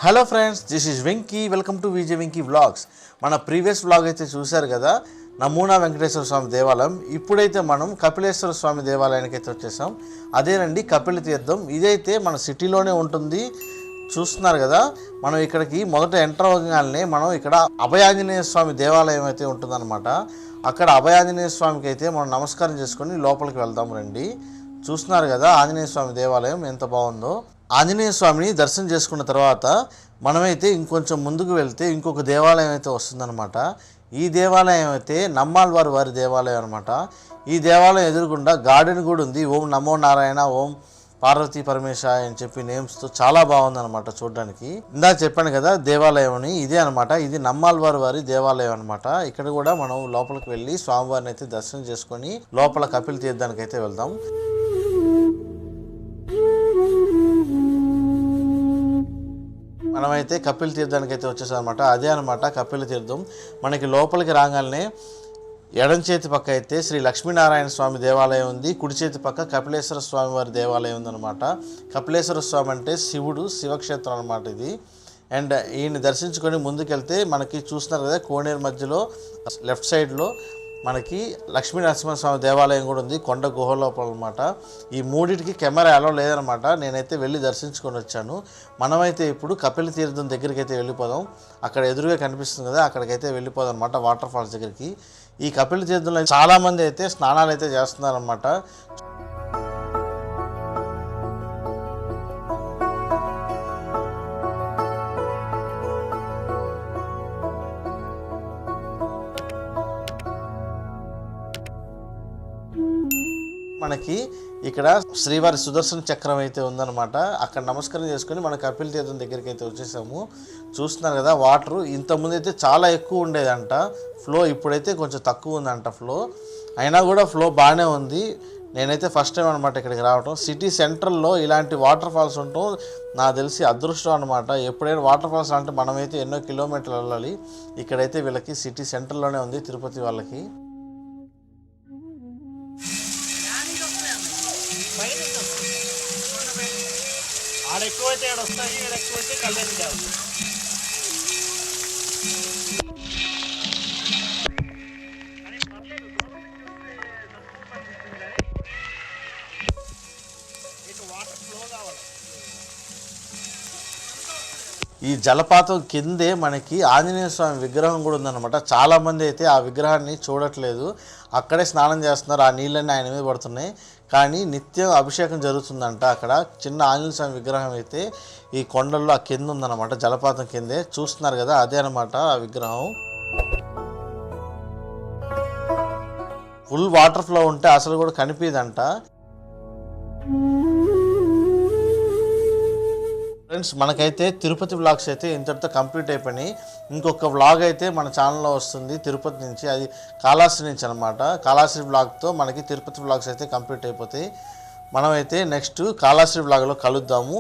Hello friends, this is Venky. Welcome to Vijay Venky vlogs. మన previous vlog అయితే చూశారు కదా, నమూనా వెంకటేశ్వర స్వామి దేవాలయం. ఇప్పుడైతే మనం కపిలేశ్వర స్వామి దేవాలయానికి అయితే వచ్చేసాం. అదేనండి కపిల తీర్థం. ఇదైతే మన సిటీలోనే ఉంటుంది. చూస్తున్నారు కదా, మనం ఇక్కడికి మొదట ఎంటర్ అవ్వగానే మనం ఇక్కడ అభయాంజనేయ స్వామి దేవాలయం అయితే ఉంటుందన్నమాట. అక్కడ అభయాంజనేయ స్వామికి అయితే మనం నమస్కారం చేసుకొని లోపలికి వెళ్దాం రండి. చూస్తున్నారు కదా ఆంజనేయ స్వామి దేవాలయం ఎంత బాగుందో. ఆంజనేయ స్వామిని దర్శనం చేసుకున్న తర్వాత మనమైతే ఇంకొంచెం ముందుకు వెళ్తే ఇంకొక దేవాలయం అయితే వస్తుందన్నమాట. ఈ దేవాలయం అయితే నమ్మాళ్వారి వారి దేవాలయం అనమాట. ఈ దేవాలయం ఎదురుగుండా గార్డెన్ కూడా ఉంది. ఓం నమో నారాయణ, ఓం పార్వతీ పరమేశ అని చెప్పి నేమ్స్తో చాలా బాగుందన్నమాట చూడడానికి. ఇందాక చెప్పాను కదా దేవాలయం అని, ఇదే అనమాట. ఇది నమ్మాళ్వారి వారి దేవాలయం అనమాట. ఇక్కడ కూడా మనం లోపలికి వెళ్ళి స్వామివారిని అయితే దర్శనం చేసుకొని లోపల కపిల తీర్థానికి అయితే వెళ్దాం. మనమైతే కపిల తీర్థానికి అయితే వచ్చేసాం అనమాట. అదే అనమాట కపిల తీర్థం. మనకి లోపలికి రాగానే ఎడం చేతి పక్క అయితే శ్రీ లక్ష్మీనారాయణ స్వామి దేవాలయం ఉంది. కుడి చేతి పక్క కపిలేశ్వర స్వామి వారి దేవాలయం ఉందన్నమాట. కపిలేశ్వర స్వామి అంటే శివుడు, శివక్షేత్రం అనమాట ఇది. అండ్ ఈయన్ని దర్శించుకొని ముందుకెళ్తే మనకి చూస్తున్నారు కదా, కోనేరు మధ్యలో లెఫ్ట్ సైడ్లో మనకి లక్ష్మీ నరసింహస్వామి దేవాలయం కూడా ఉంది, కొండ గుహ లోపల అనమాట. ఈ మూడింటికి కెమెరా అలో లేదనమాట. నేనైతే వెళ్ళి దర్శించుకొని వచ్చాను. మనమైతే ఇప్పుడు కపిల తీర్థం దగ్గరికి అయితే వెళ్ళిపోదాం. అక్కడ ఎదురుగా కనిపిస్తుంది కదా, అక్కడికైతే వెళ్ళిపోదాం అనమాట, వాటర్ ఫాల్స్ దగ్గరికి. ఈ కపిల తీర్థంలో చాలామంది అయితే స్నానాలు అయితే చేస్తున్నారనమాట. మనకి ఇక్కడ శ్రీవారి సుదర్శన చక్రం అయితే ఉందన్నమాట. అక్కడ నమస్కారం చేసుకొని మన కపిల తీర్థం దగ్గరికి అయితే వచ్చేసాము. చూస్తున్నారు కదా వాటర్ ఇంతకుముందు అయితే చాలా ఎక్కువ ఉండేదంట ఫ్లో, ఇప్పుడైతే కొంచెం తక్కువ ఉందంట ఫ్లో. అయినా కూడా ఫ్లో బాగానే ఉంది. నేనైతే ఫస్ట్ టైం అనమాట ఇక్కడికి రావటం. సిటీ సెంట్రల్లో ఇలాంటి వాటర్ ఫాల్స్ ఉండటం నాకు తెలిసి అదృష్టం అనమాట. ఎప్పుడైనా వాటర్ ఫాల్స్ అంటే మనమైతే ఎన్నో కిలోమీటర్లు వెళ్ళాలి. ఇక్కడైతే వీళ్ళకి సిటీ సెంట్రల్లోనే ఉంది, తిరుపతి వాళ్ళకి. ఎక్కువైతే వస్తాయి, ఎక్కువైతే కళ్యాణ్ కాదు. ఈ జలపాతం కిందే మనకి ఆంజనేయ స్వామి విగ్రహం కూడా ఉందన్నమాట. చాలామంది అయితే ఆ విగ్రహాన్ని చూడట్లేదు, అక్కడే స్నానం చేస్తున్నారు. ఆ నీళ్ళన్నీ ఆయన మీద పడుతున్నాయి. కానీ నిత్యం అభిషేకం జరుగుతుందంట. అక్కడ చిన్న ఆంజనేయ స్వామి విగ్రహం అయితే ఈ కొండల్లో ఆ కింద ఉందన్నమాట, జలపాతం కిందే. చూస్తున్నారు కదా, అదే అనమాట ఆ విగ్రహం. ఫుల్ వాటర్ ఫ్లో ఉంటే అసలు కూడా కనిపించదంట. ఫ్రెండ్స్, మనకైతే తిరుపతి వ్లాగ్స్ అయితే ఇంతటితో కంప్లీట్ అయిపోయినాయి. ఇంకొక వ్లాగ్ అయితే మన ఛానల్లో వస్తుంది తిరుపతి నుంచి, అది కాళహస్తి నుంచి అనమాట. కాళహస్తి వ్లాగ్తో మనకి తిరుపతి వ్లాగ్స్ అయితే కంప్లీట్ అయిపోతాయి. మనమైతే నెక్స్ట్ కాళహస్తి వ్లాగ్లో కలుద్దాము.